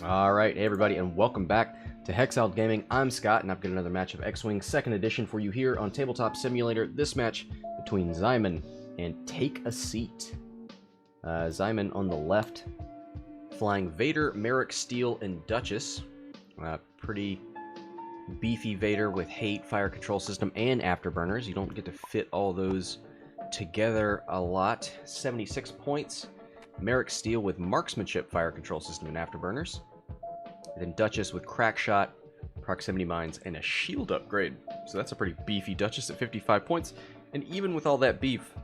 Alright, hey everybody, and welcome back to Hexiled Gaming. I'm Scott, and I've got another match of X-Wing 2nd Edition for you here on Tabletop Simulator. This match between Szymon and Take a Seat. Szymon on the left, flying Vader, Maarek, Stele, and Duchess. Pretty beefy Vader with hate, fire control system, and afterburners. You don't get to fit all those together a lot. 76 points. Maarek Stele with marksmanship, fire control system, and afterburners. And then Duchess with crack shot, proximity mines, and a shield upgrade. So that's a pretty beefy Duchess at 55 points. And even with all that beef,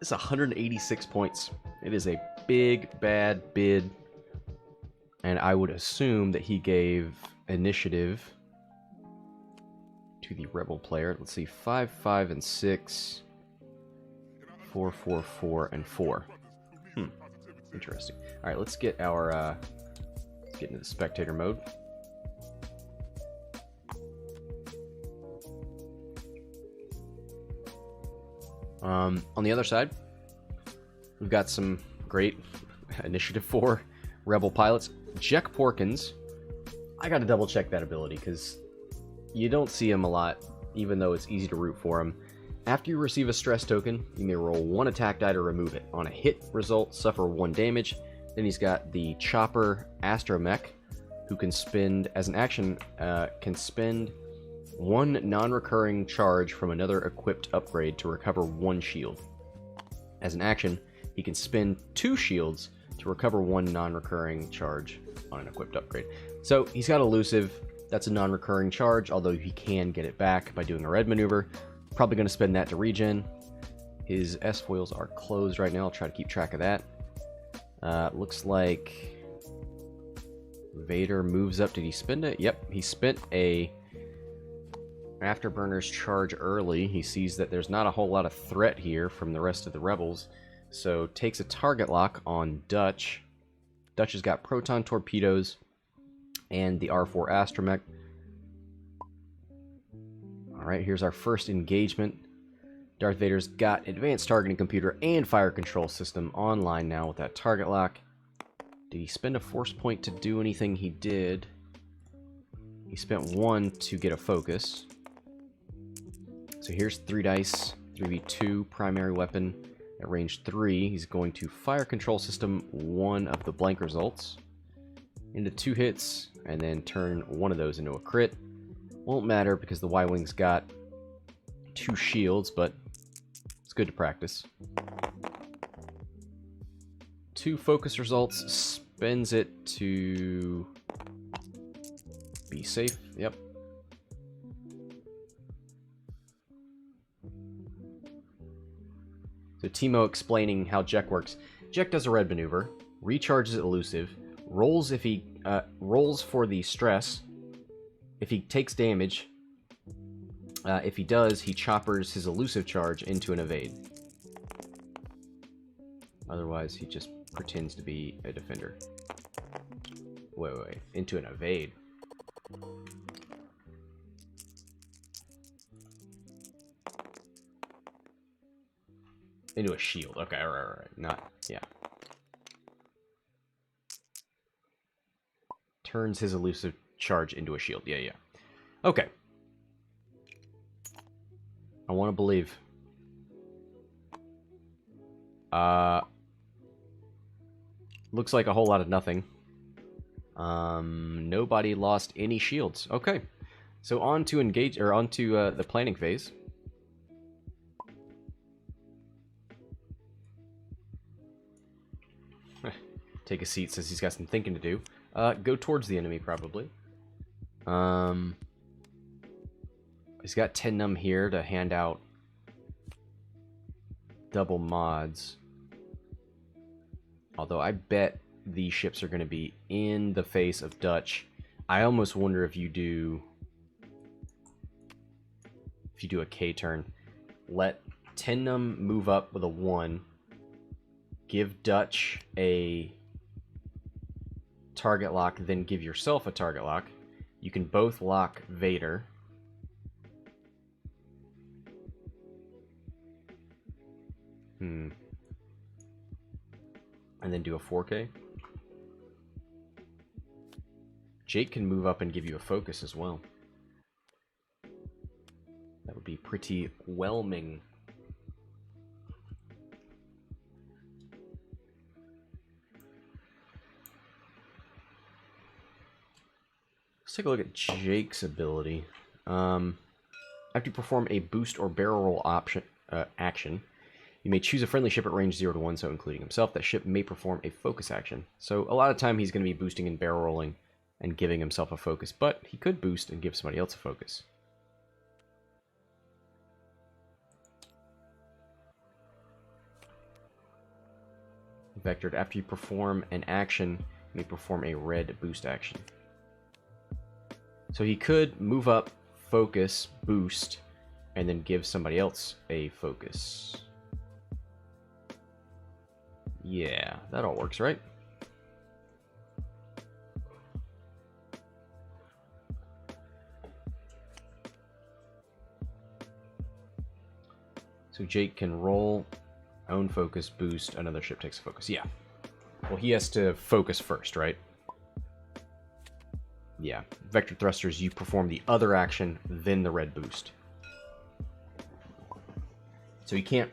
it's 186 points. It is a big, bad bid. And I would assume that he gave initiative to the rebel player. Let's see, 5, 5, and 6. 4, 4, 4, and 4. Interesting. All right, let's get our get into the spectator mode. On the other side, we've got some great Initiative 4 rebel pilots. Porkins. I got to double check that ability because you don't see him a lot, even though it's easy to root for him. After you receive a stress token, you may roll 1 attack die to remove it. On a hit result, suffer 1 damage. Then he's got the Chopper Astromech, who can spend, as an action, can spend 1 non-recurring charge from another equipped upgrade to recover 1 shield. As an action, he can spend 2 shields to recover 1 non-recurring charge on an equipped upgrade. So he's got elusive. That's a non-recurring charge, although he can get it back by doing a red maneuver. Probably going to spend that to regen. His S-foils are closed right now. I'll try to keep track of that. Looks like Vader moves up. Did he spend it? Yep, he spent a Afterburners charge early. He sees that there's not a whole lot of threat here from the rest of the rebels, so takes a target lock on Dutch. Dutch has got proton torpedoes and the R4 Astromech. Alright, here's our first engagement. Darth Vader's got advanced targeting computer and fire control system online now with that target lock. Did he spend a force point to do anything? He did. He spent 1 to get a focus. So here's 3 dice, 3v2, primary weapon at range 3. He's going to fire control system 1 of the blank results into 2 hits, and then turn 1 of those into a crit. Won't matter because the Y-Wing's got 2 shields, but it's good to practice. 2 focus results, spends it to be safe. Yep. So Timo explaining how Jek works. Jek does a red maneuver, recharges elusive, rolls if he rolls for the stress. If he takes damage, if he does, he choppers his elusive charge into an evade. Otherwise, he just pretends to be a defender. Wait, into an evade. Into a shield. Okay, right. Not, yeah. Turns his elusive charge into a shield. Yeah. Okay. I want to believe. Looks like a whole lot of nothing. Nobody lost any shields. Okay. So on to engage, or on to the planning phase. Take a seat, says he's got some thinking to do. Go towards the enemy, probably. He's got 10 Numb here to hand out double mods. Although I bet these ships are going to be in the face of Dutch. I almost wonder if you do a K turn. Let 10 Numb move up with a 1. Give Dutch a target lock, then give yourself a target lock. You can both lock Vader. And then do a 4K. Jake can move up and give you a focus as well. That would be pretty whelming. Let's take a look at Jake's ability. After you perform a boost or barrel roll action, you may choose a friendly ship at range 0 to 1, so including himself. That ship may perform a focus action. So a lot of time he's going to be boosting and barrel rolling and giving himself a focus, but he could boost and give somebody else a focus. Vectored. After you perform an action, you may perform a red boost action. So he could move up, focus, boost, and then give somebody else a focus. Yeah, that all works, right? So Jake can roll, own focus, boost, another ship takes a focus. Yeah. Well, he has to focus first, right? Yeah. Vector thrusters, you perform the other action, then the red boost. So he can't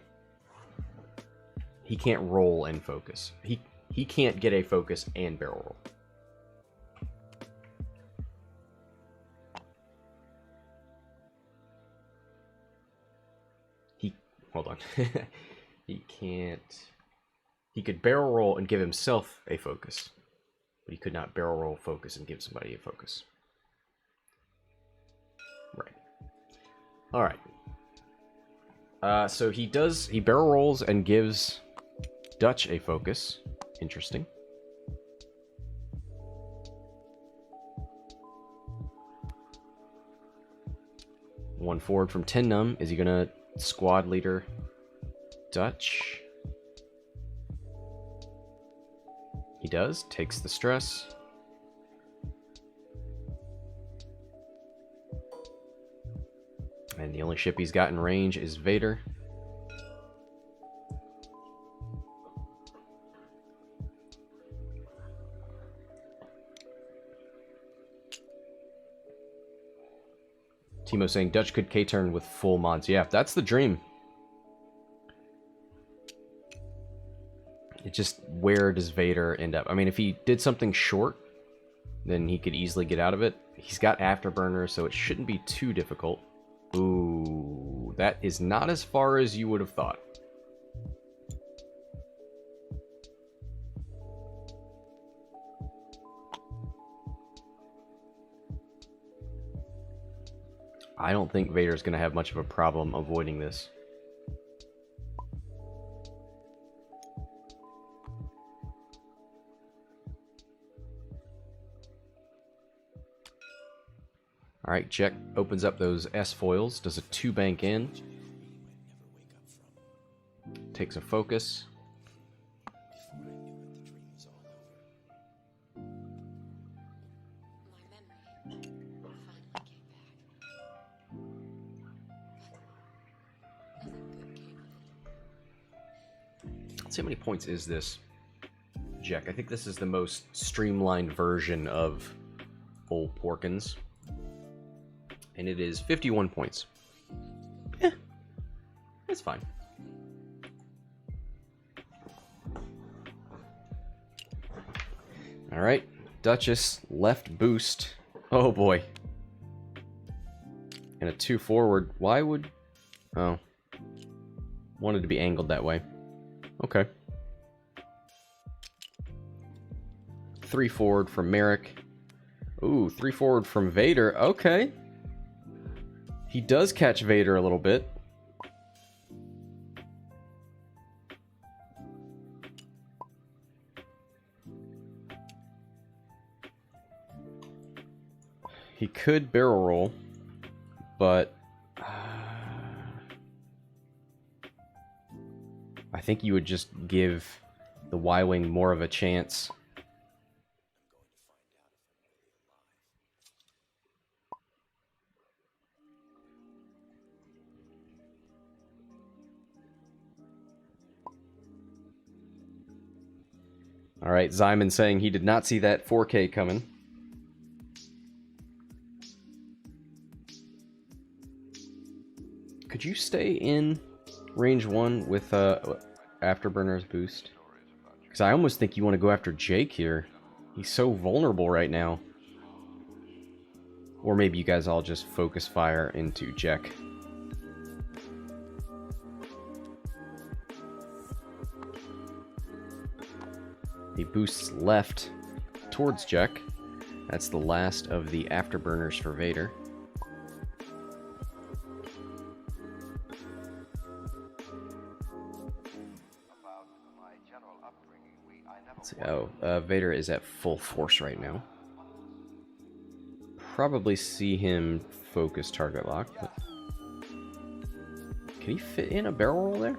roll and focus. He can't get a focus and barrel roll. Hold on. He can't... He could barrel roll and give himself a focus. But he could not barrel roll, focus, and give somebody a focus. Right. Alright. So he barrel rolls and gives Dutch a focus. Interesting. One forward from 10 Numb. Is he gonna squad leader Dutch? He does. Takes the stress. And the only ship he's got in range is Vader. Timo saying Dutch could K-turn with full mods. Yeah, that's the dream. It just, where does Vader end up? I mean, if he did something short, then he could easily get out of it. He's got Afterburner, so it shouldn't be too difficult. Ooh, that is not as far as you would have thought. I don't think Vader's going to have much of a problem avoiding this. Alright, Jack opens up those S-foils, does a 2-bank in. Takes a focus. Let's see how many points is this, Jack. I think this is the most streamlined version of old Porkins. And it is 51 points. That's fine. Alright, Duchess, left boost. Oh boy. And a 2 forward. Why would... Oh. Wanted to be angled that way. Okay. 3 forward from Maarek. Ooh, 3 forward from Vader. Okay. He does catch Vader a little bit. He could barrel roll, but I think you would just give the Y-Wing more of a chance. Alright, Szymon saying he did not see that 4K coming. could you stay in range 1 with Afterburner's boost? Because I almost think you want to go after Jake here. He's so vulnerable right now. Or maybe you guys all just focus fire into Jack. He boosts left towards Jack. That's the last of the afterburners for Vader. Let's see. Oh, Vader is at full force right now. Probably see him focus target lock. But can he fit in a barrel roll there?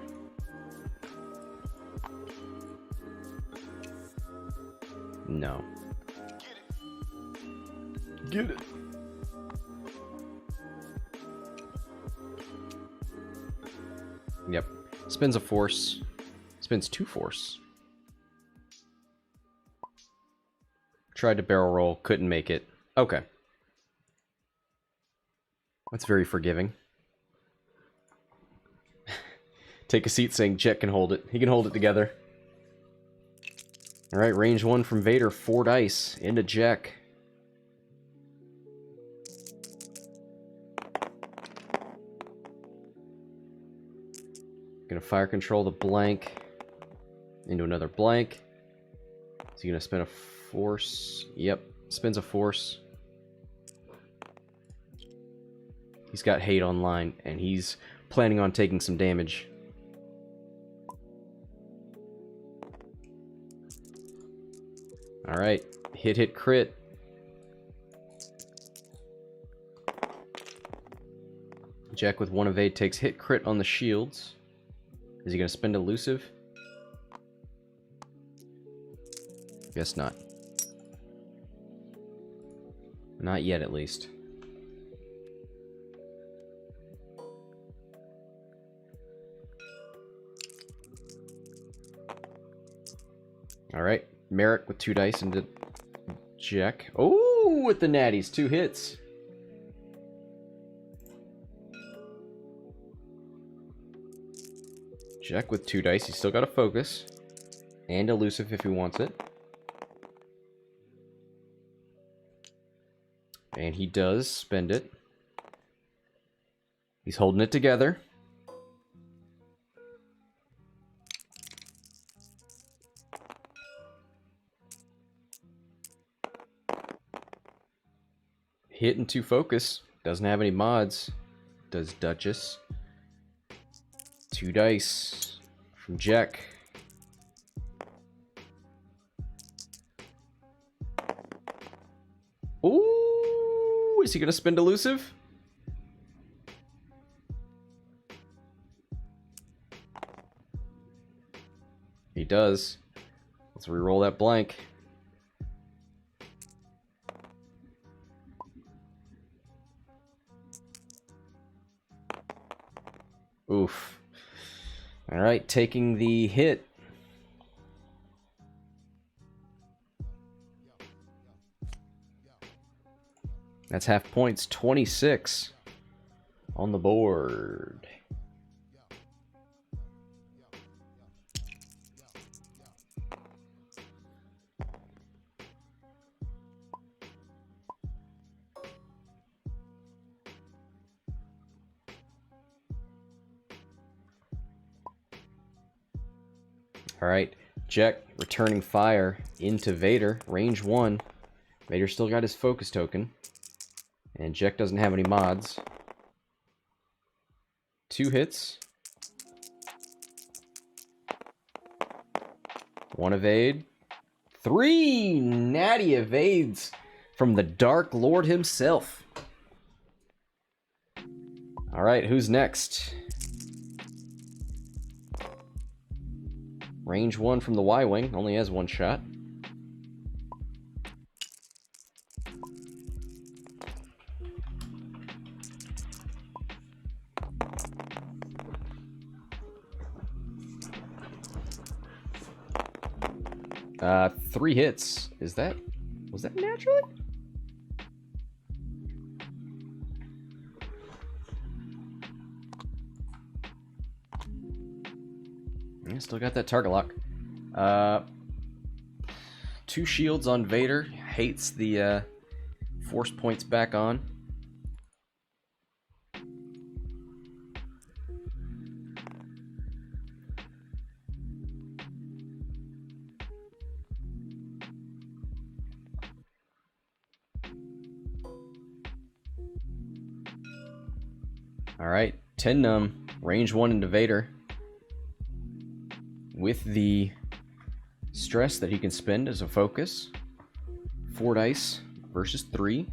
No. Get it. Yep. Spins a force. Spins 2 force. Tried to barrel roll. Couldn't make it. Okay. That's very forgiving. Take a seat saying Jet can hold it. He can hold it together. Alright, range 1 from Vader. 4 dice. Into Jack. Gonna fire control the blank into another blank. Is he gonna spin a force? Yep, spins a force. He's got hate online, and he's planning on taking some damage. Alright, hit, crit. Jack with 1 evade takes hit crit on the shields. Is he going to spend elusive? Guess not. Not yet, at least. Alright, Maarek with 2 dice into Jack. Oh, with the natties, 2 hits. Jack with 2 dice. He's still got a focus. And elusive if he wants it. And he does spend it. He's holding it together. Hit and 2 focus. Doesn't have any mods. Does Duchess. 2 dice from Jack. Ooh, is he gonna spend elusive? He does. Let's re-roll that blank. Oof. Alright, taking the hit. That's half points, 26 on the board. Alright, Jack returning fire into Vader, range 1. Vader still got his focus token. And Jack doesn't have any mods. 2 hits. 1 evade. 3 natty evades from the Dark Lord himself. Alright, who's next? Range 1 from the Y-Wing, only has 1 shot. Uh, 3 hits. Was that naturally? Yeah, still got that target lock. 2 shields on Vader. Hates the force points back on. Alright, 10 Numb, range 1 into Vader. With the stress that he can spend as a focus. 4 dice versus 3.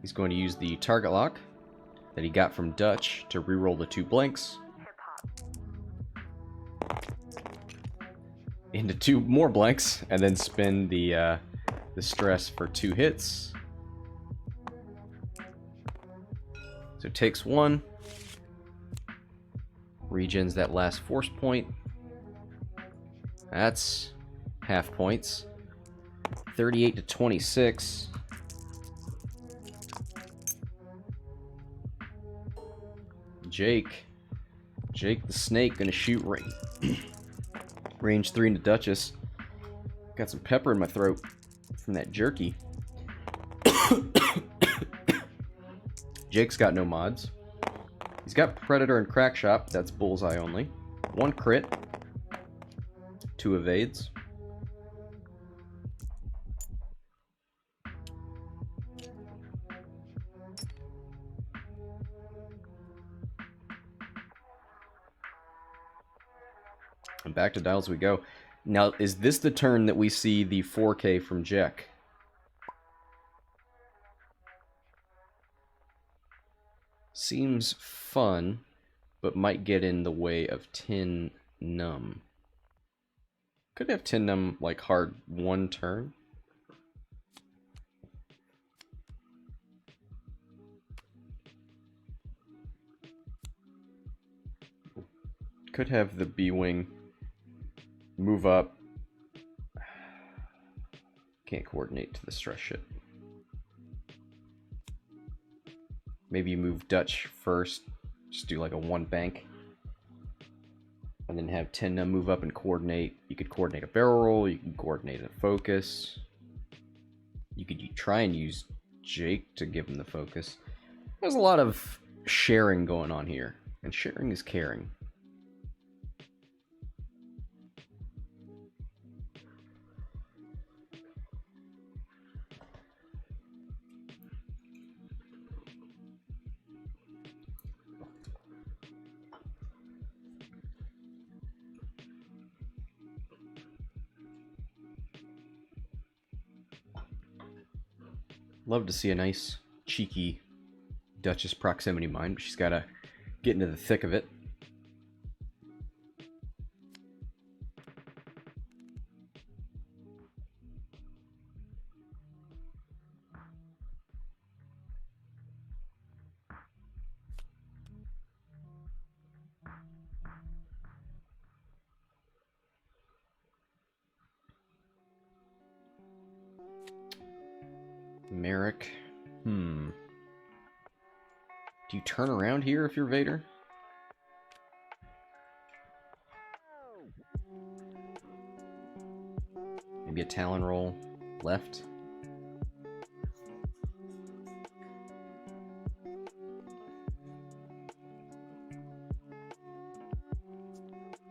He's going to use the target lock that he got from Dutch to reroll the 2 blanks into 2 more blanks, and then spend the stress for 2 hits. So takes 1, regens that last force point. That's half points. 38 to 26. Jake the Snake gonna shoot range 3 into Duchess. Got some pepper in my throat from that jerky. Jake's got no mods. He's got Predator and Crack Shot. That's bullseye only. 1 crit. 2 evades. And back to dials we go. Now, is this the turn that we see the 4K from Jack? Seems fun, but might get in the way of 10 Numb. Could have 10 Numb like hard 1 turn. Could have the B-Wing move up. Can't coordinate to the stress shit. Maybe you move Dutch first. Just do like a 1 bank. And then have 10 move up and coordinate. You could coordinate a barrel roll. You can coordinate a focus. You could try and use Jake to give him the focus. There's a lot of sharing going on here. And sharing is caring. Love to see a nice, cheeky Duchess proximity mine, but she's got to get into the thick of it. Maarek. Do you turn around here if you're Vader? Maybe a Talon roll left?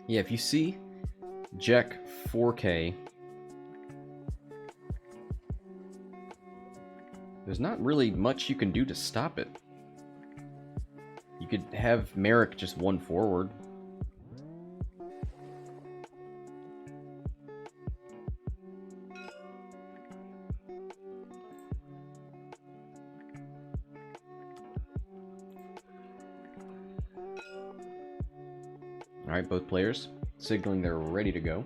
Yeah, if you see Jack 4K, there's not really much you can do to stop it. You could have Maarek just 1 forward. Alright, both players signaling they're ready to go.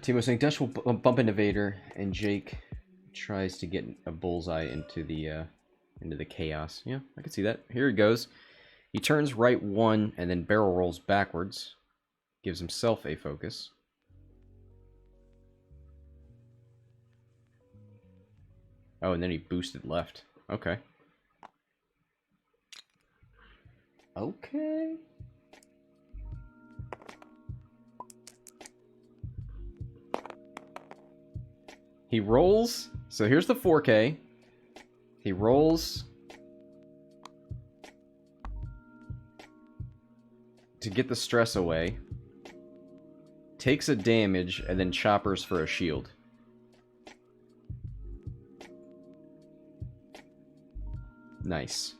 Timo saying Dutch will bump into Vader, and Jake tries to get a bullseye into the chaos. Yeah, I can see that. Here he goes. He turns right 1 and then barrel rolls backwards. Gives himself a focus. Oh, and then he boosted left. Okay. Okay. He rolls. So here's the 4K. He rolls to get the stress away. Takes a damage and then choppers for a shield. Nice.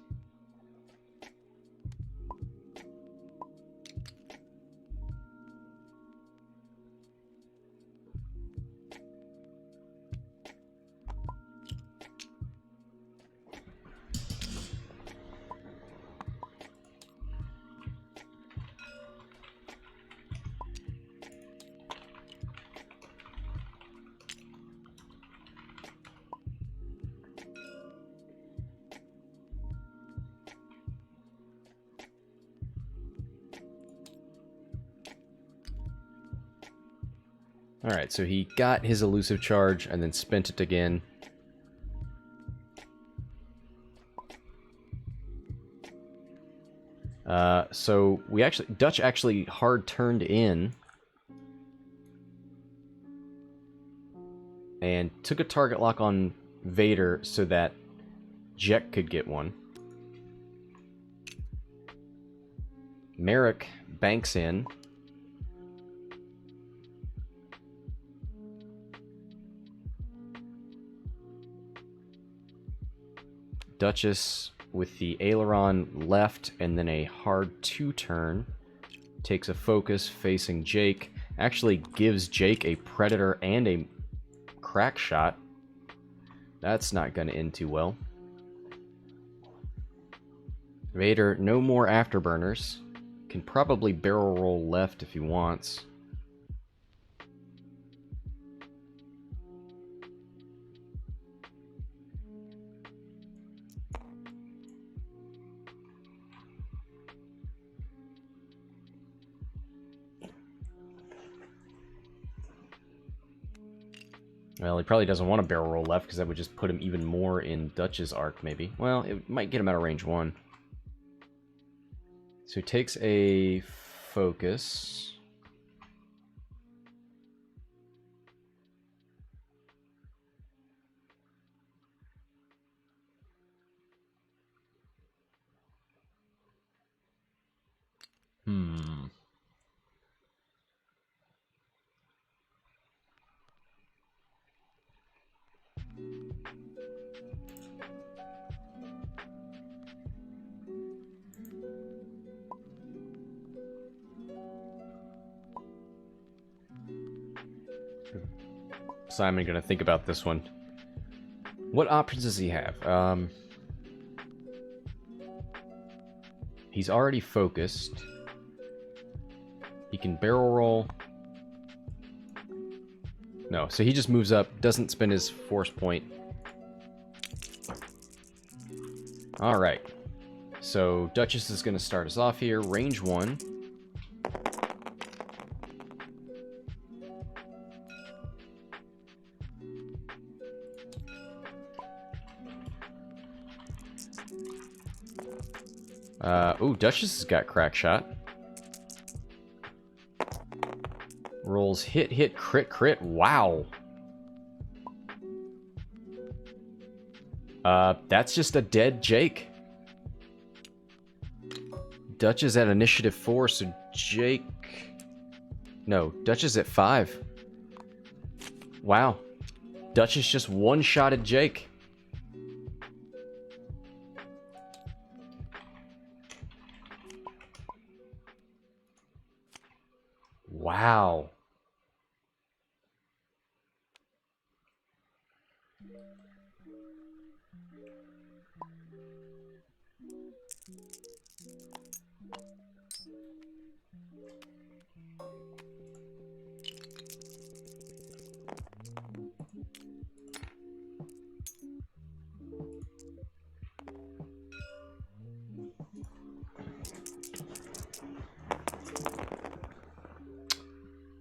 Alright, so he got his elusive charge and then spent it again. So Dutch actually hard turned in and took a target lock on Vader so that Jek could get one. Maarek banks in. Duchess with the aileron left and then a hard 2-turn. Takes a focus facing Jake. Actually gives Jake a predator and a crack shot. That's not going to end too well. Vader, no more afterburners. Can probably barrel roll left if he wants. Well, he probably doesn't want to barrel roll left because that would just put him even more in Dutch's arc, maybe. Well, it might get him out of range 1. So he takes a focus. Simon gonna think about this one. What options does he have? He's already focused. He can barrel roll. No, so he just moves up, doesn't spend his force point. Alright. So Duchess is gonna start us off here. Range 1. Ooh, Duchess has got crack shot. Rolls hit, hit, crit, crit. Wow. That's just a dead Jake. Dutch is at initiative 4, so Jake... No, Dutch is at 5. Wow. Dutch is just one-shotted Jake. Wow.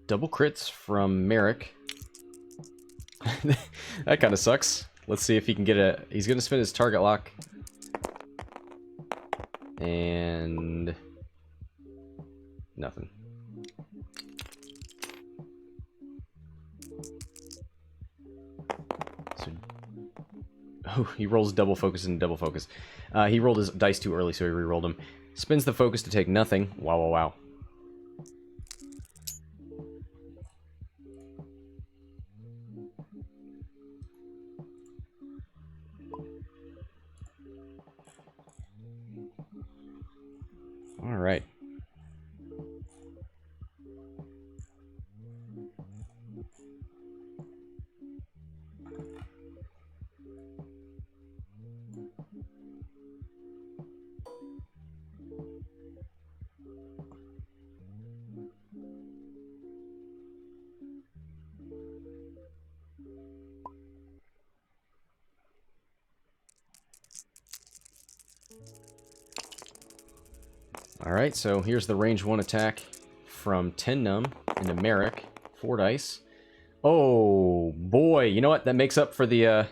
Double crits from Maarek. That kind of sucks. Let's see if he can get a... He's going to spin his target lock. And... nothing. So... oh, he rolls double focus and double focus. He rolled his dice too early, so he re-rolled them. Spins the focus to take nothing. Wow, wow, wow. All right. Alright, so here's the range 1 attack from 10 Numb into Maarek. 4 dice. Oh, boy. You know what? That makes up for the...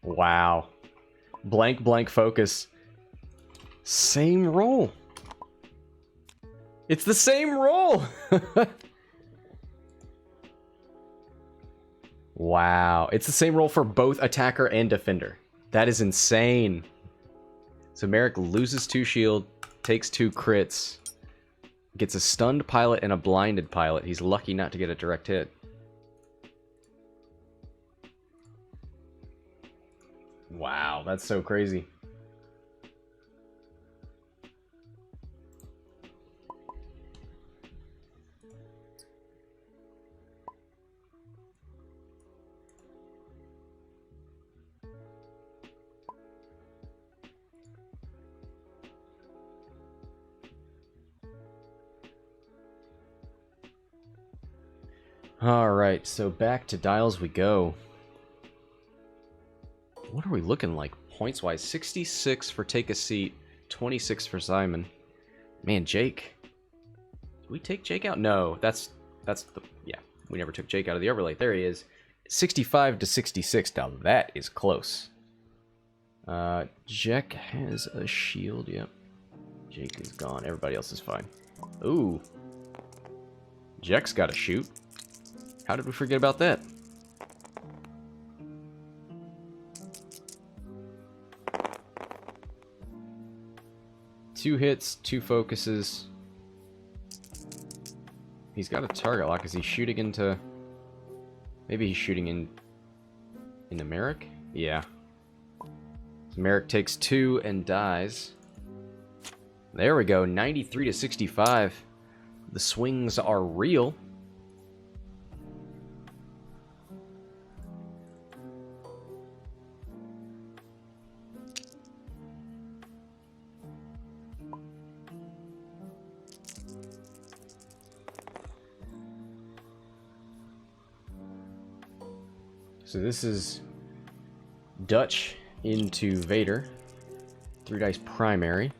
Wow. Blank, blank focus. Same roll. It's the same roll! Wow. It's the same roll for both attacker and defender. That is insane. So Maarek loses 2 shield, takes 2 crits, gets a stunned pilot and a blinded pilot. He's lucky not to get a direct hit. Wow, that's so crazy. Alright, so back to dials we go. What are we looking like points-wise? 66 for Take a Seat, 26 for Szymon. Man, Jake. Did we take Jake out? No, that's the... yeah, we never took Jake out of the overlay. There he is. 65 to 66. Now that is close. Jack has a shield, yep. Jake is gone. Everybody else is fine. Ooh. Jack's got a shoot. How did we forget about that? Two hits, 2 focuses. He's got a target lock. Is he shooting into... maybe he's shooting into Maarek? Yeah. So Maarek takes 2 and dies. There we go. 93 to 65. The swings are real. So this is Dutch into Vader. 3 dice primary.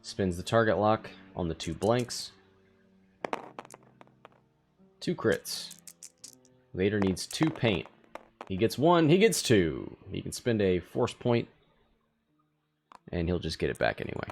Spins the target lock on the 2 blanks. 2 crits. Vader needs 2 paint. He gets 1, he gets 2. He can spend a force point, and he'll just get it back anyway.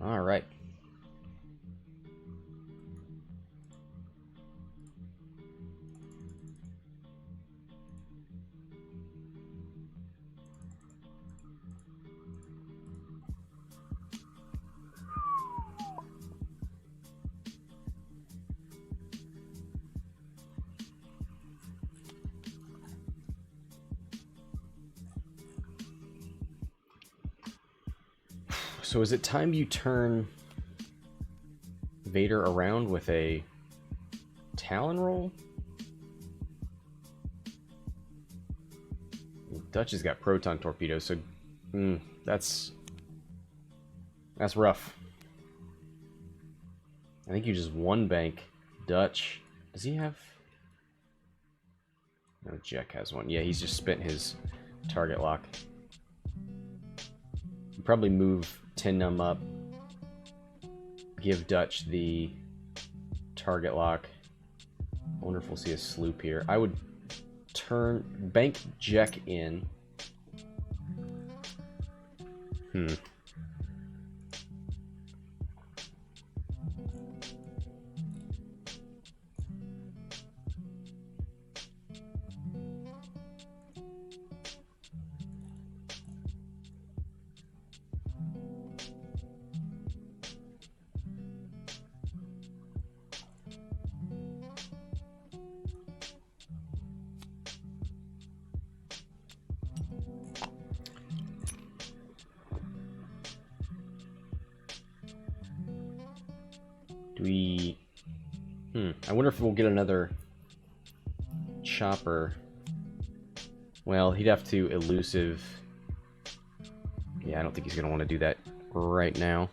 All right. So is it time you turn Vader around with a Talon roll? Duchess got proton torpedoes, so that's rough. I think you just one bank Dutch. Does he have? No, Jack has one. Yeah, he's just spent his target lock. You probably move 10 Numb up. Give Dutch the target lock. I wonder if we'll see a sloop here. I would bank Jack in. Do we... I wonder if we'll get another chopper. Well, he'd have to elusive... Yeah, I don't think he's going to want to do that right now.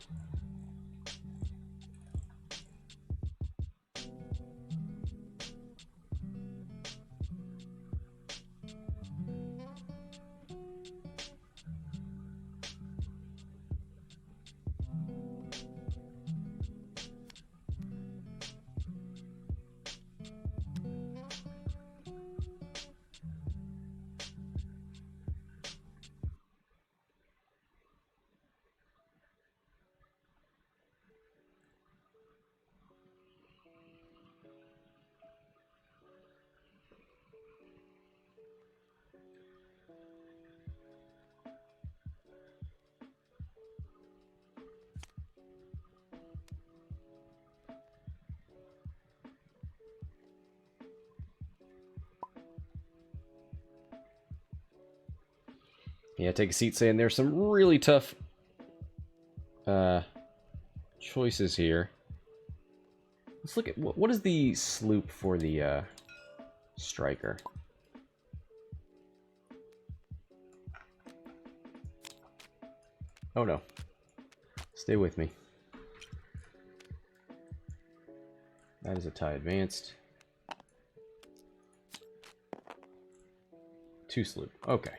Yeah, take a seat saying there's some really tough choices here. Let's look at what is the sloop for the striker. Oh no. Stay with me. That is a tie advanced. 2 sloop. Okay.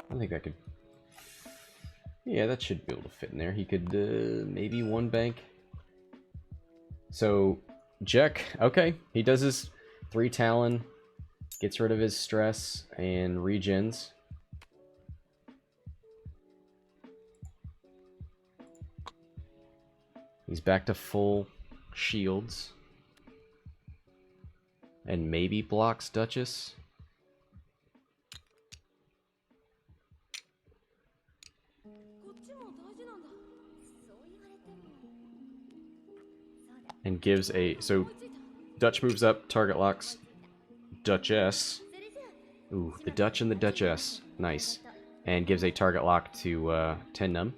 I think that could... Yeah, that should be able to fit in there. He could maybe one bank. So, Jack, okay. He does his 3 Talon, gets rid of his stress, and regens. He's back to full shields. And maybe blocks Duchess. And gives a... So, Dutch moves up, target locks Duchess. Ooh, the Dutch and the Duchess. Nice. And gives a target lock to 10 Numb.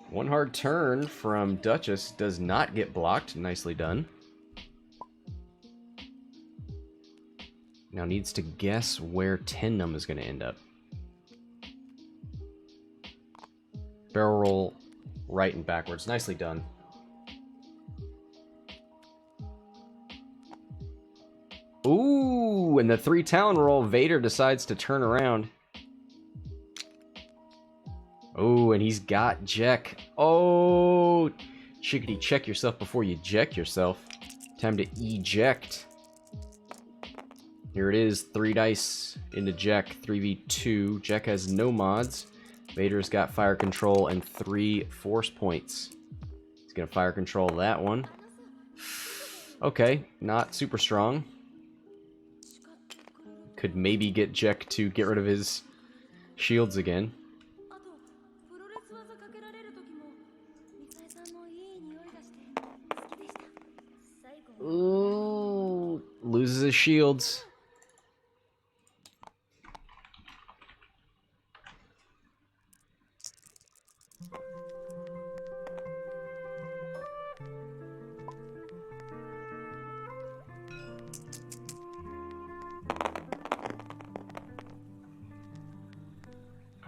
One hard turn from Duchess does not get blocked. Nicely done. Now needs to guess where 10 Numb is going to end up. Barrel roll right and backwards. Nicely done. Ooh, and the 3 Talon roll, Vader decides to turn around. Oh, and he's got Jack. Oh, chickadee, check yourself before you eject yourself. Time to eject. Here it is, 3 dice into Jack, 3v2. Jack has no mods. Vader's got fire control and 3 force points. He's gonna fire control that one. Okay, not super strong. Could maybe get Jack to get rid of his shields again. Ooh, loses his his shields.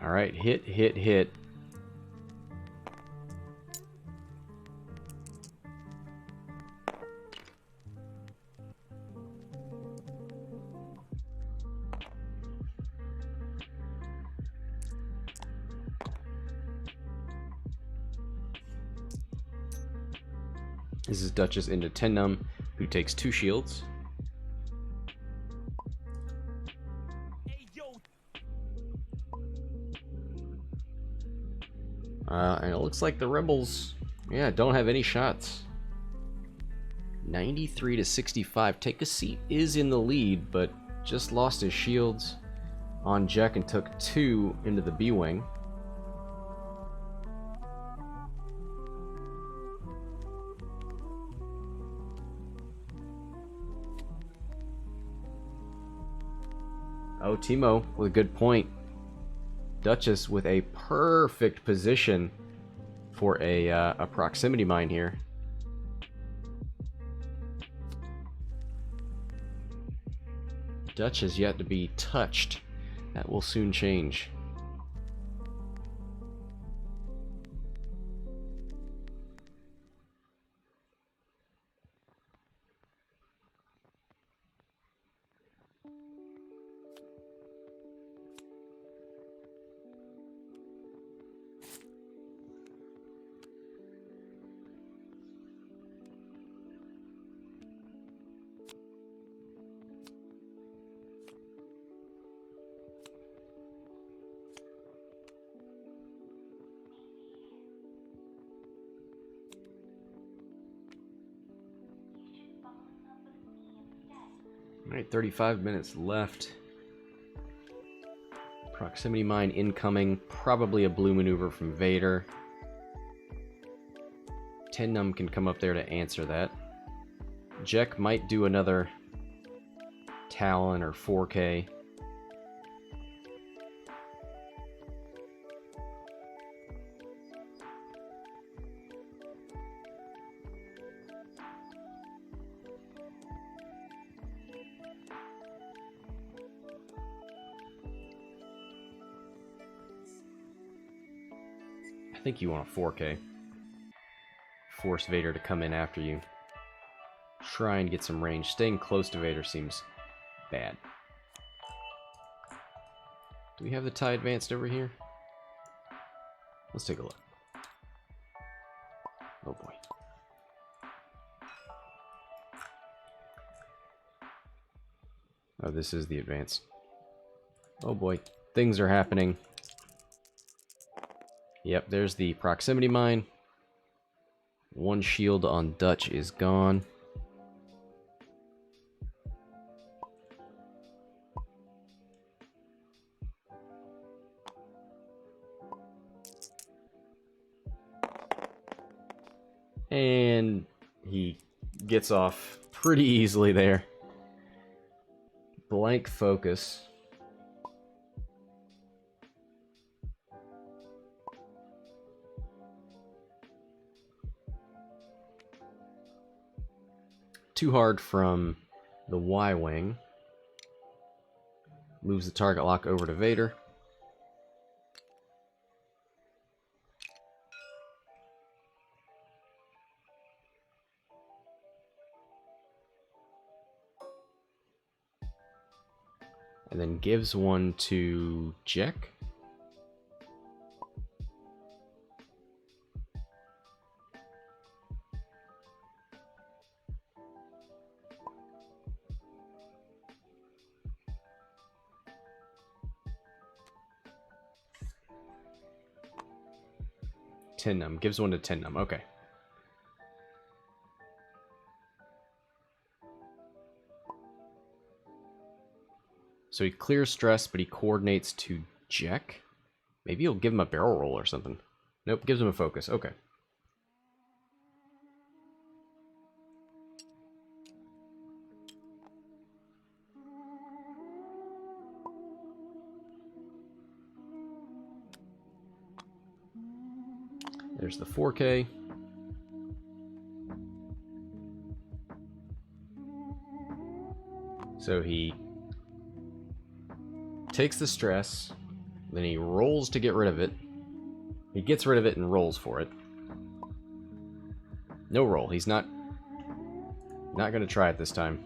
All right, hit, hit, hit. This is Duchess into Numb, who takes 2 shields. And it looks like the rebels, yeah, don't have any shots. 93 to 65. Take a Seat is in the lead, but just lost his shields on Jack and took 2 into the B-Wing. Oh, Timo with a good point. Duchess with a perfect position for a proximity mine here. Duchess yet to be touched. That will soon change. Alright, 35 minutes left. Proximity mine incoming. Probably a blue maneuver from Vader. Numb can come up there to answer that. Jek might do another Talon or 4K. I think you want a 4K. Force Vader to come in after you. Try and get some range. Staying close to Vader seems bad. Do we have the TIE advanced over here? Let's take a look. Oh boy. Oh, this is the advance. Oh boy. Things are happening. Yep, there's the proximity mine. 1 shield on Dutch is gone. And he gets off pretty easily there. Blank focus. Too hard from the Y-Wing. Moves the target lock over to Vader. And then gives one to Jek. Numb. Gives one to Numb. Okay. So he clears stress, but he coordinates to Jek. Maybe he'll give him a barrel roll or something. Nope, gives him a focus. Okay. There's the 4K. So he takes the stress, then he rolls to get rid of it. He gets rid of it and rolls for it. No roll. He's not going to try it this time.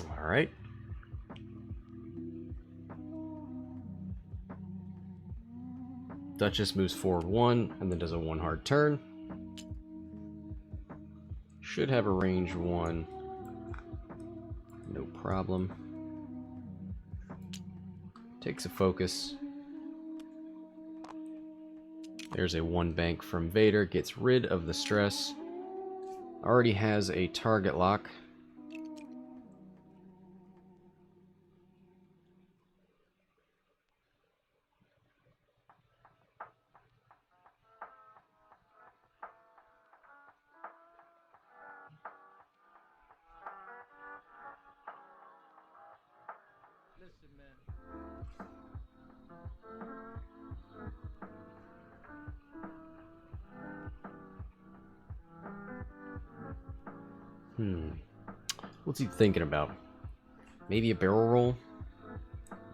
All right. Duchess moves forward 1 and then does a 1 hard turn. Should have a range 1. No problem. Takes a focus. There's a 1 bank from Vader. Gets rid of the stress. Already has a target lock. What's he thinking about? Maybe a barrel roll?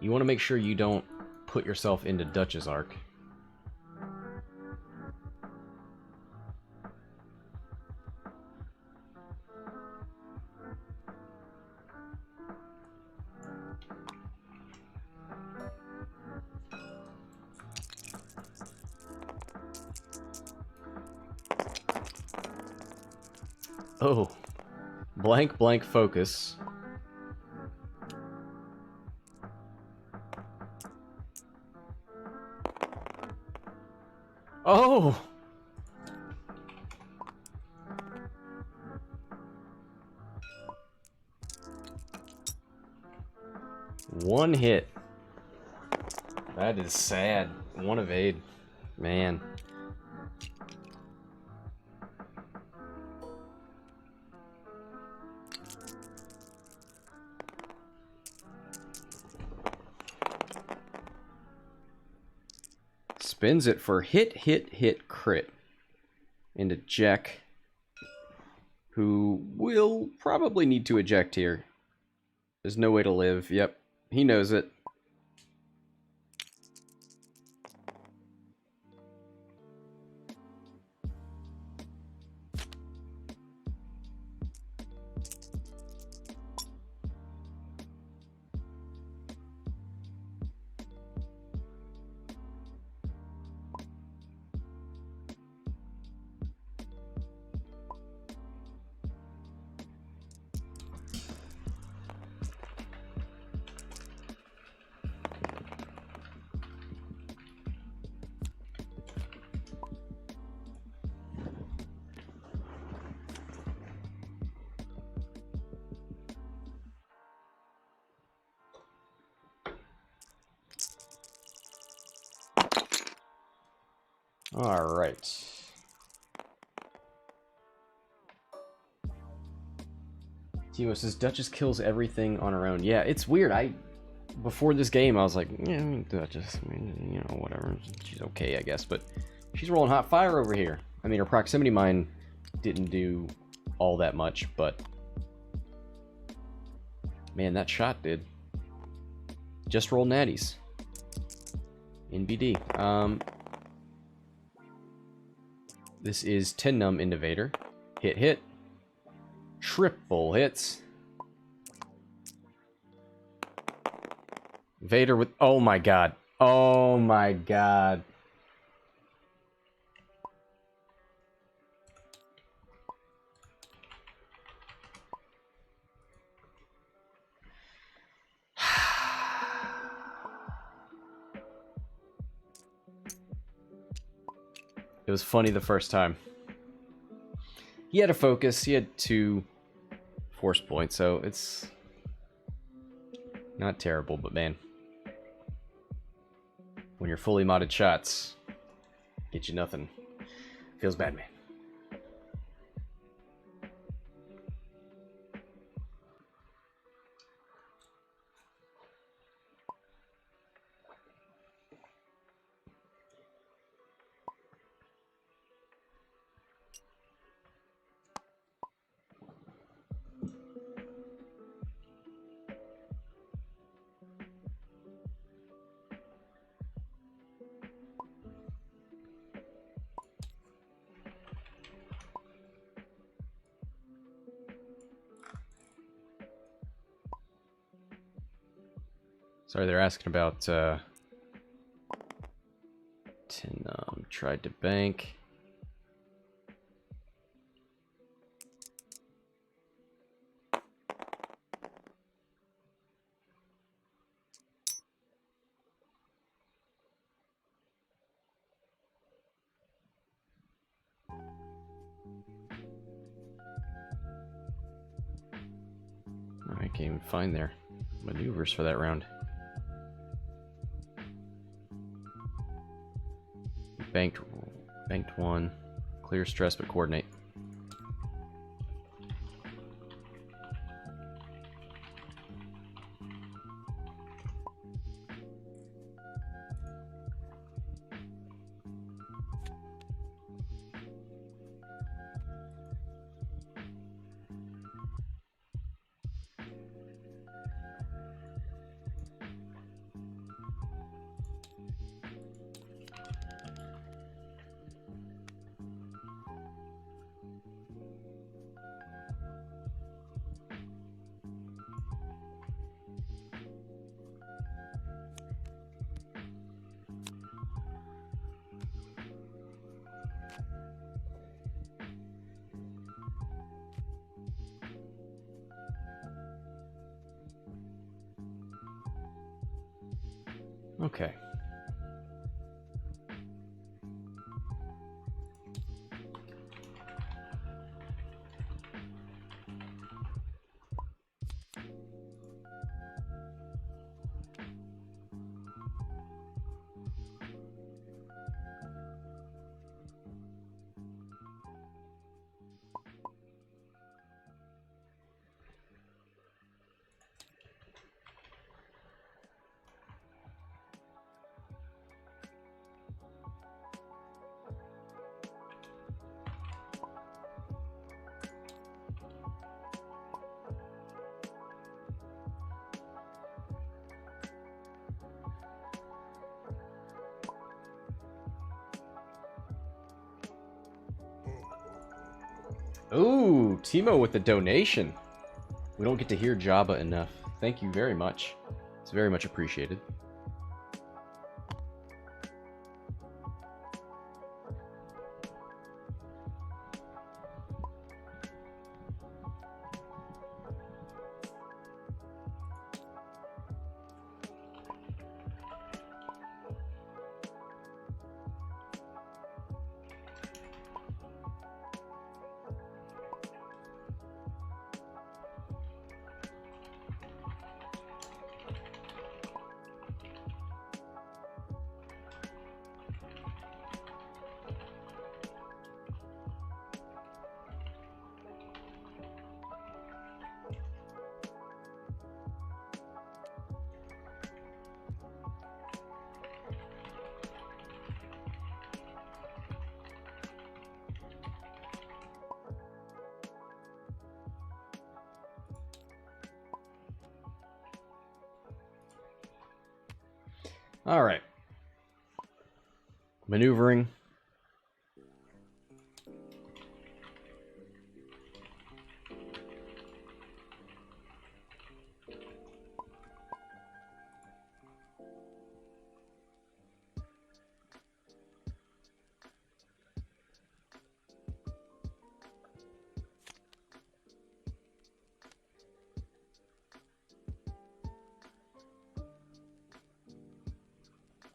You want to make sure you don't put yourself into Duchess arc. Oh. Blank, blank, focus. Oh! One hit. That is sad. 1 evade. Man. Spins it for hit, hit, hit, crit. Into Jack, who will probably need to eject here. There's no way to live. Yep, he knows it. All right. Timo says Duchess kills everything on her own. Yeah, it's weird. Before this game, I was like, yeah, Duchess, I mean, you know, whatever. She's okay, I guess. But she's rolling hot fire over here. I mean, her proximity mine didn't do all that much, but man, that shot did. Just roll natties. NBD. This is 10 Numb into Vader. Hit, hit. Triple hits. Vader with... Oh my god. Oh my god. It was funny the first time. He had a focus. He had 2 force points, so it's Not terrible, but man. When you're fully modded shots, get you nothing. Feels bad, man. Sorry, they're asking about, tried to bank. I can't even find their maneuvers for that round. Banked one. Clear stress, but coordinate. Okay. Ooh, Timo with the donation. We don't get to hear Jabba enough. Thank you very much. It's very much appreciated. All right. Maneuvering.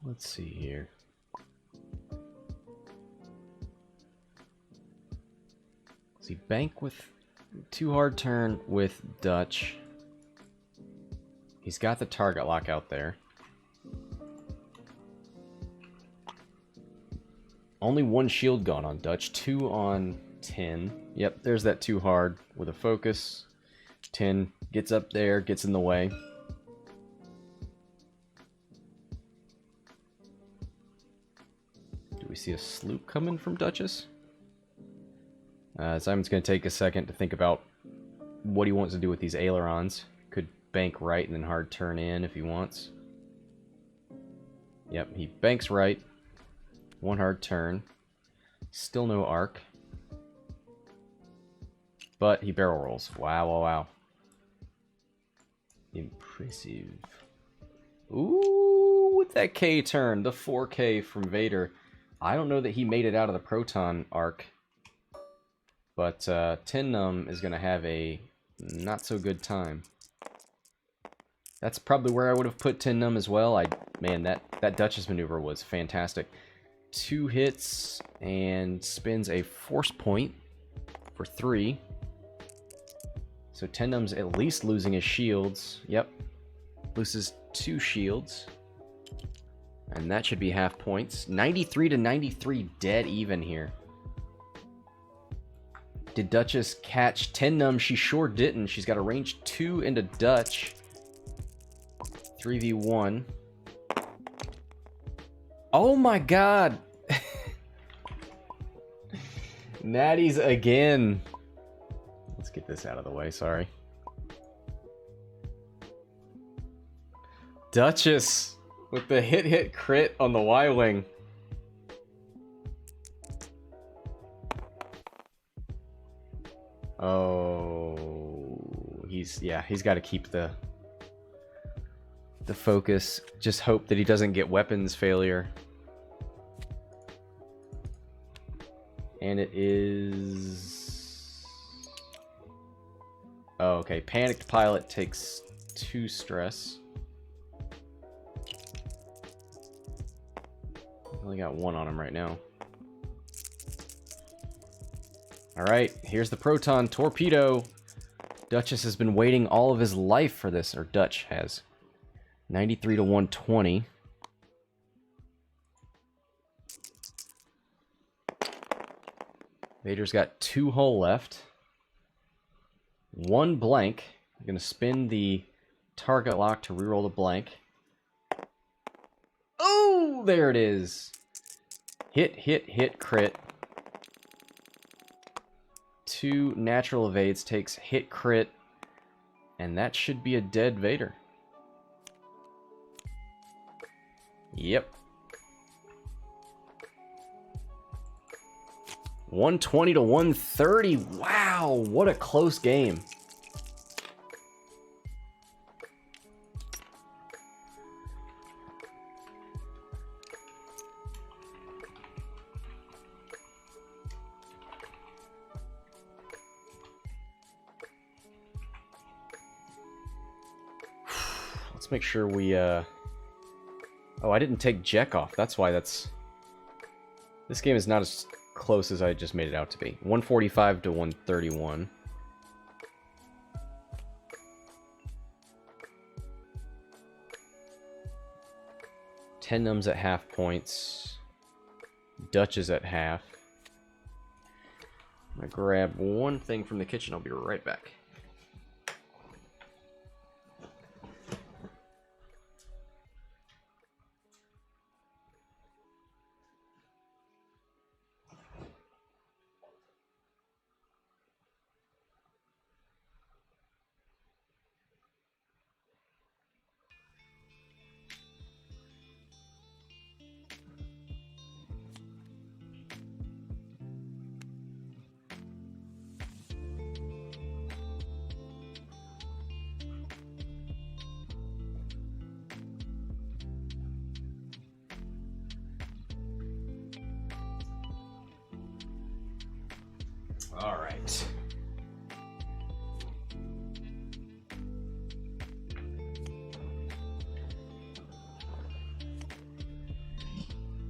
Let's see here. See, bank with too hard turn with Dutch. He's got the target lock out there. Only one shield gone on Dutch, 2 on 10. Yep, there's that too hard with a focus. 10 gets up there, gets in the way. Do we see a sloop coming from Duchess? Simon's going to take a second to think about what he wants to do with these ailerons. Could bank right and then hard turn in if he wants. Yep, he banks right. One hard turn. Still no arc. But he barrel rolls. Wow, wow, wow. Impressive. Ooh, with that K turn. The 4K from Vader. I don't know that he made it out of the proton arc. But 10 Numb is going to have a not so good time. That's probably where I would have put 10 Numb as well. Man, that Duchess maneuver was fantastic. 2 hits and spins a force point for 3. So 10 Numb's at least losing his shields. Yep. Loses 2 shields. And that should be half points. 93 to 93 dead even here. Did Duchess catch 10 Numb? She sure didn't. She's got a range 2 into Dutch. 3v1. Oh my god! Natties again. Let's get this out of the way, sorry. Duchess with the hit crit on the Y-Wing. Oh, he's got to keep the focus. Just hope that he doesn't get weapons failure. And it is... Oh, okay. Panicked pilot takes 2 stress. Only got 1 on him right now. Alright, here's the proton torpedo. Duchess has been waiting all of his life for this, or Dutch has. 93 to 120. Vader's got 2 hull left. 1 blank. I'm going to spin the target lock to reroll the blank. Oh, there it is. Hit, crit. 2 natural evades, takes hit, crit. And that should be a dead Vader. Yep. 120 to 130. Wow, what a close game. Let's make sure we Oh, I didn't take Jack off. That's why this game is not as close as I just made it out to be. 145 to 131. Ten Numb's at half points. Dutch is at half. I'm gonna grab one thing from the kitchen. I'll be right back. All right.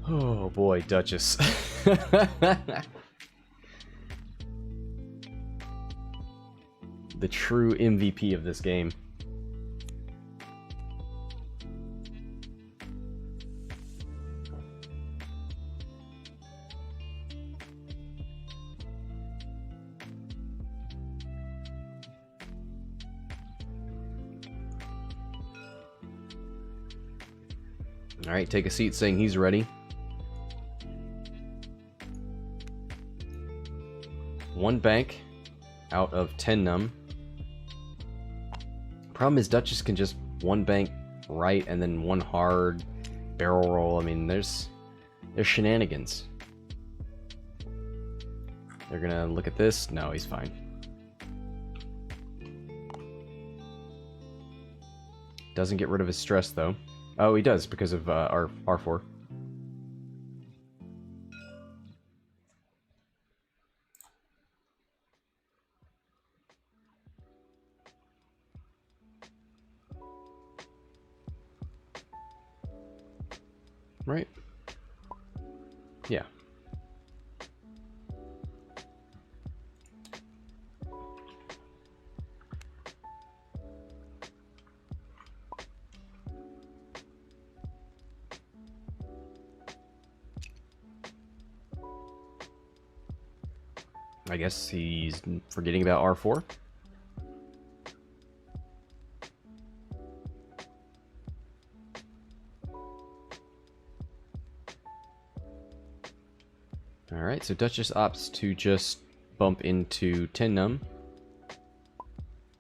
Oh boy, Duchess. The true MVP of this game. Alright, take a seat saying he's ready. One bank out of 10 numb. Problem is Duchess can just one bank right and then one hard barrel roll. I mean, there's shenanigans. They're gonna look at this. No, he's fine. Doesn't get rid of his stress though. Oh, he does because of R4. Right? Yeah. I guess he's forgetting about R4. Alright, so Duchess opts to just bump into 10 numb.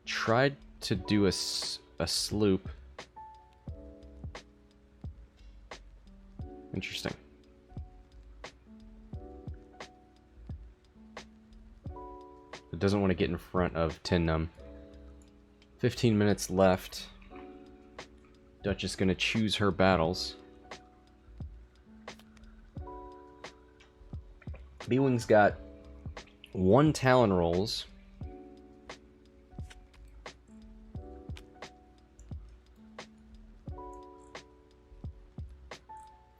Tried to do a sloop. Interesting. It doesn't want to get in front of 10 numb. 15 minutes left. Duchess gonna choose her battles. B-Wing's got 1 Talon rolls.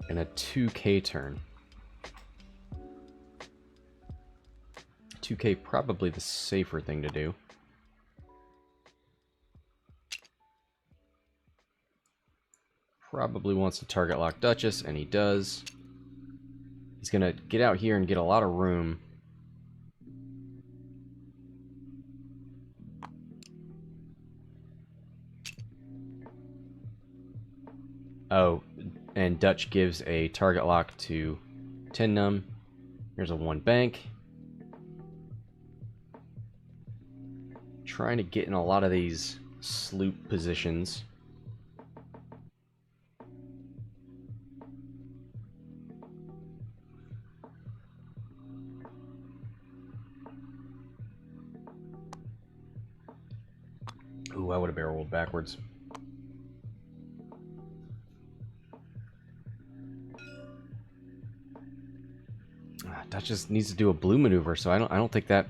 And a 2K turn. 2K probably the safer thing to do. Probably wants to target lock Duchess, and he does. He's gonna get out here and get a lot of room. Oh, and Dutch gives a target lock to 10 numb. Here's a 1 bank. Trying to get in a lot of these sloop positions. Ooh, I would have barrel rolled backwards. Duchess needs to do a blue maneuver, so I don't think that.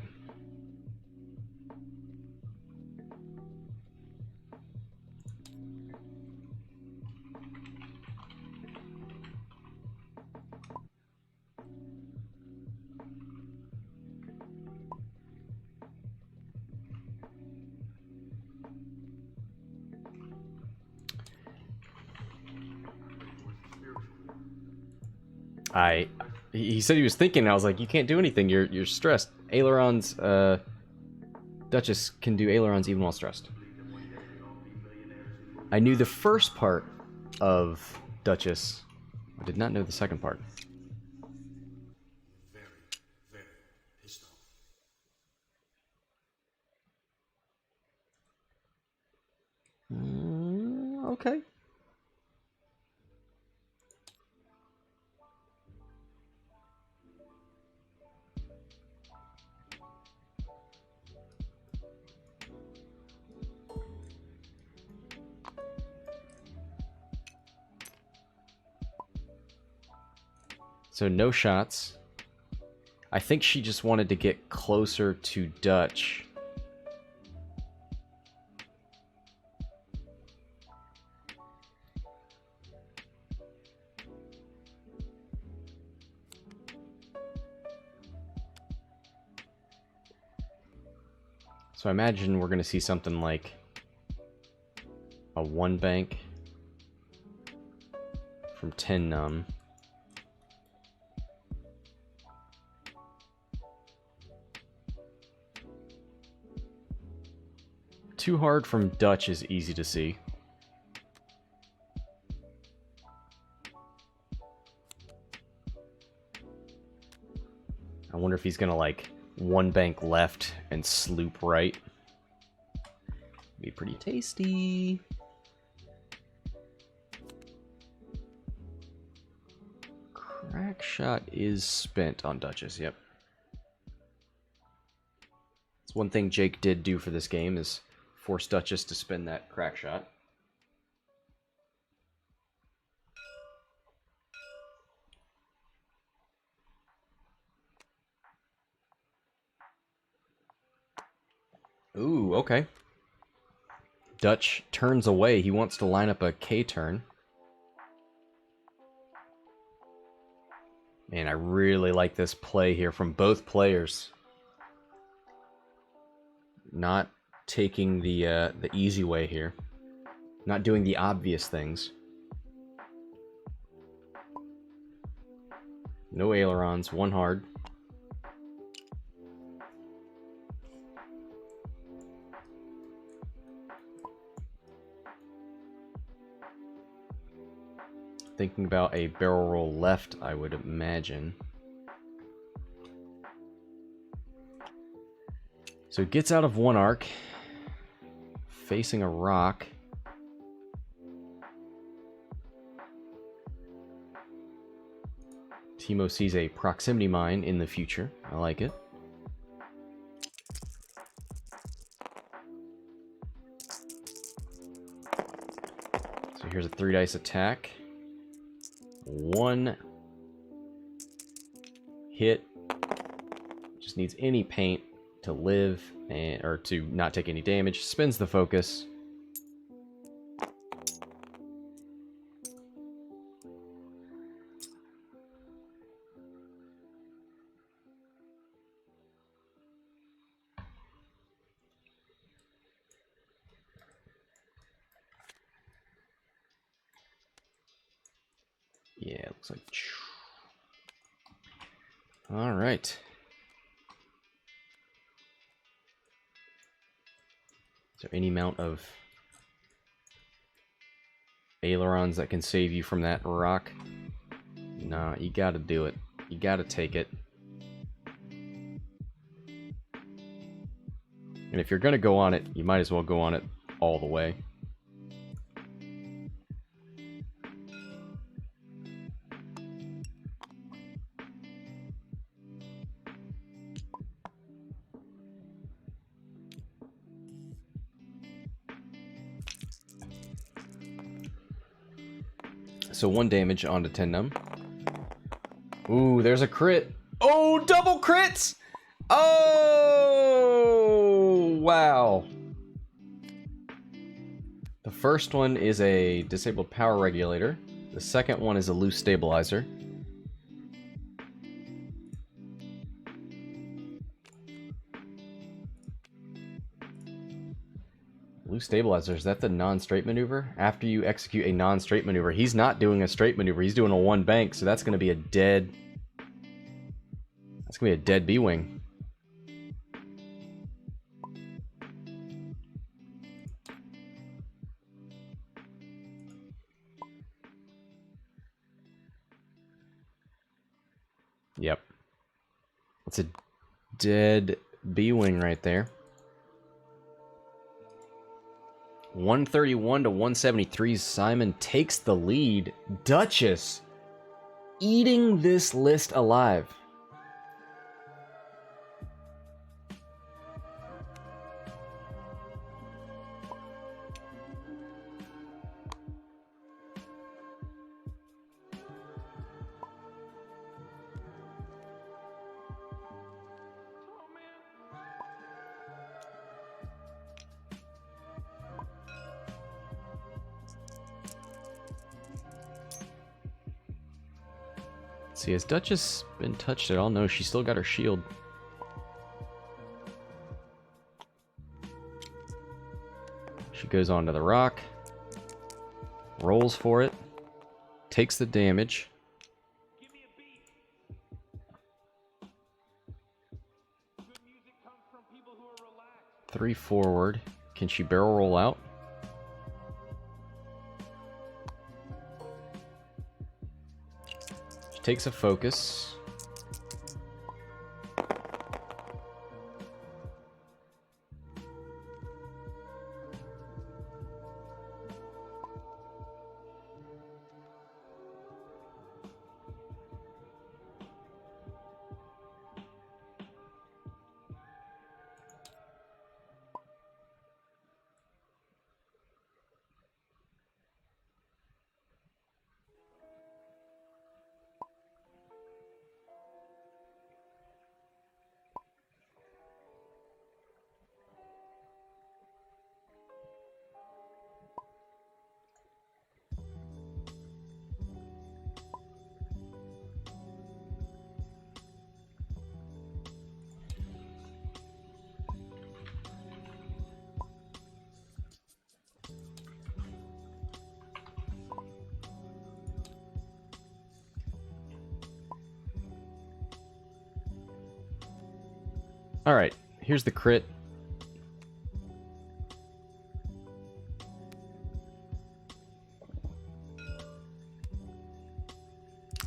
He said he was thinking, and I was like, you can't do anything, you're stressed. Ailerons, Duchess can do ailerons even while stressed. I knew the first part of Duchess. I did not know the second part. Very, very pissed off. Okay. So no shots. I think she just wanted to get closer to Dutch. So I imagine we're going to see something like a 1 bank from 10 numb. Too hard from Dutch is easy to see. wonder if he's gonna like one bank left and sloop right. Be pretty tasty. Crack shot is spent on Duchess, yep. That's one thing Jake did do for this game, is force Duchess to spend that crack shot. Ooh, okay. Dutch turns away. He wants to line up a K turn. Man, I really like this play here from both players. Not taking the easy way here. Not doing the obvious things. No ailerons, one hard. Thinking about a barrel roll left, I would imagine. So it gets out of one arc, facing a rock. Timo sees a proximity mine in the future. I like it. So here's a 3 dice attack. One hit. Just needs any paint to live and or to not take any damage. Spins the focus. Yeah, it looks like. All right. Is there any amount of ailerons that can save you from that rock? Nah, you gotta do it. You gotta take it. And if you're gonna go on it, you might as well go on it all the way. So 1 damage onto 10 Numb. Ooh, there's a crit. Oh, double crits! Oh, wow. The first one is a disabled power regulator. The second one is a loose stabilizer. Loose stabilizer, is that the non-straight maneuver? After you execute a non-straight maneuver, he's not doing a straight maneuver, he's doing a 1 bank, so that's going to be a dead... That's going to be a dead B-wing. Yep. It's a dead B-wing right there. 131 to 173, Szymon takes the lead. Duchess eating this list alive. See, has Duchess been touched at all? No, she's still got her shield. She goes onto the rock, rolls for it, takes the damage. 3 forward. Can she barrel roll out? She takes a focus. Alright, here's the crit.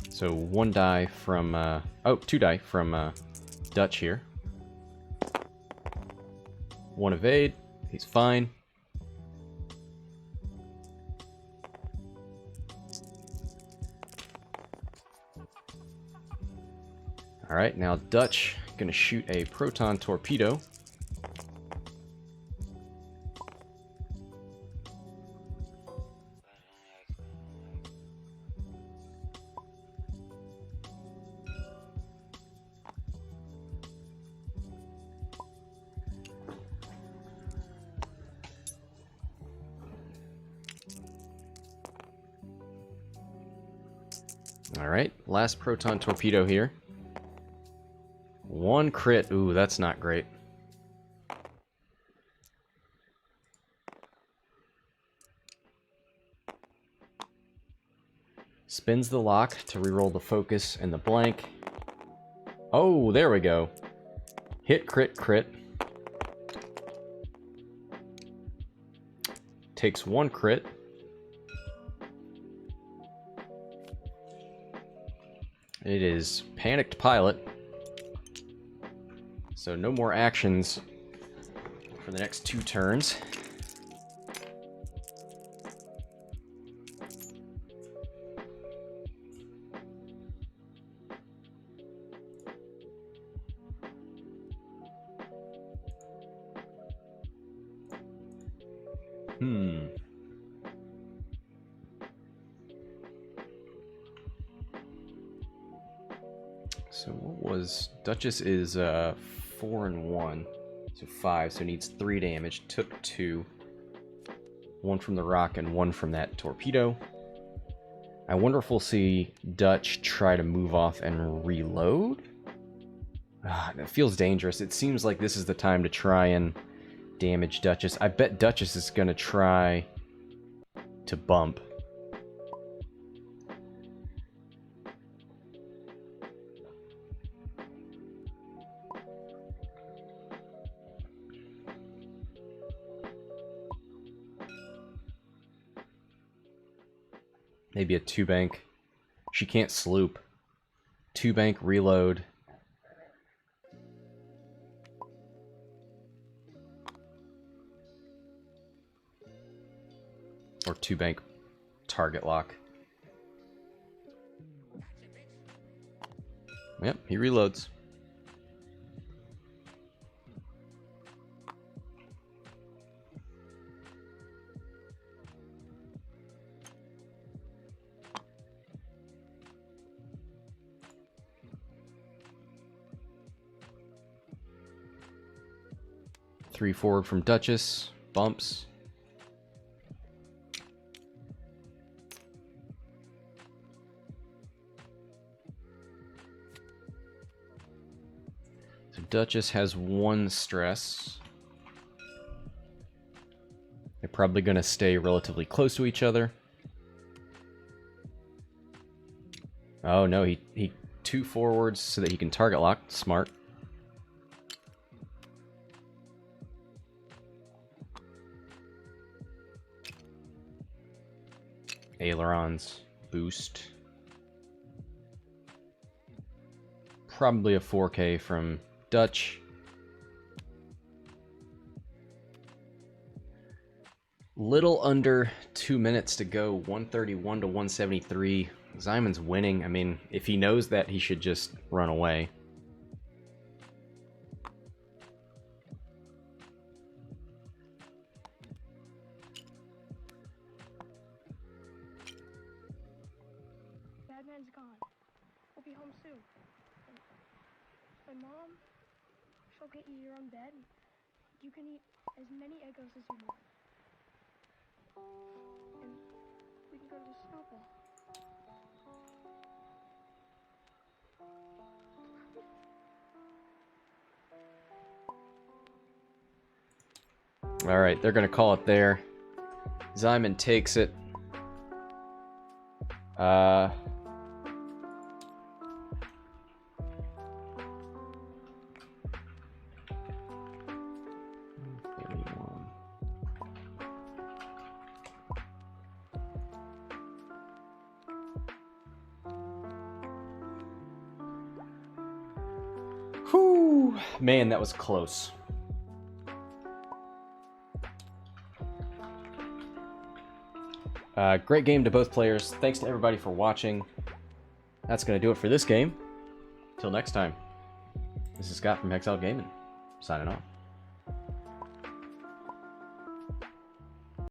So 1 die from, oh, 2 die from Dutch here. 1 evade, he's fine. Alright, now Dutch gonna shoot a proton torpedo. Alright, last proton torpedo here. 1 crit. Ooh, that's not great. Spins the lock to reroll the focus and the blank. Oh, there we go. Hit, crit, crit. Takes 1 crit. It is panicked pilot. So no more actions for the next 2 turns. So what was... Duchess is 4 and 1. So 5, so needs 3 damage. Took 2. 1 from the rock and 1 from that torpedo. I wonder if we'll see Dutch try to move off and reload? That feels dangerous. It seems like this is the time to try and damage Duchess. I bet Duchess is going to try to bump. Maybe a 2-bank. She can't sloop. 2-bank reload. Or 2-bank target lock. Yep, he reloads. Three forward from Duchess. Bumps. So Duchess has 1 stress. They're probably going to stay relatively close to each other. Oh no, he 2 forwards so that he can target lock. Smart. Ailerons boost. Probably a 4K from Dutch. Little under 2 minutes to go. 131 to 173. Szymon's winning. I mean, if he knows that, he should just run away. Batman's gone. We'll be home soon. And my mom, she'll get you your own bed. You can eat as many Eggos as you want. And we can go to the snow ball. Alright, they're going to call it there. Szymon takes it. Whew. Man, that was close. Great game to both players. Thanks to everybody for watching. That's going to do it for this game. Till next time. This is Scott from Hexile Gaming, signing off.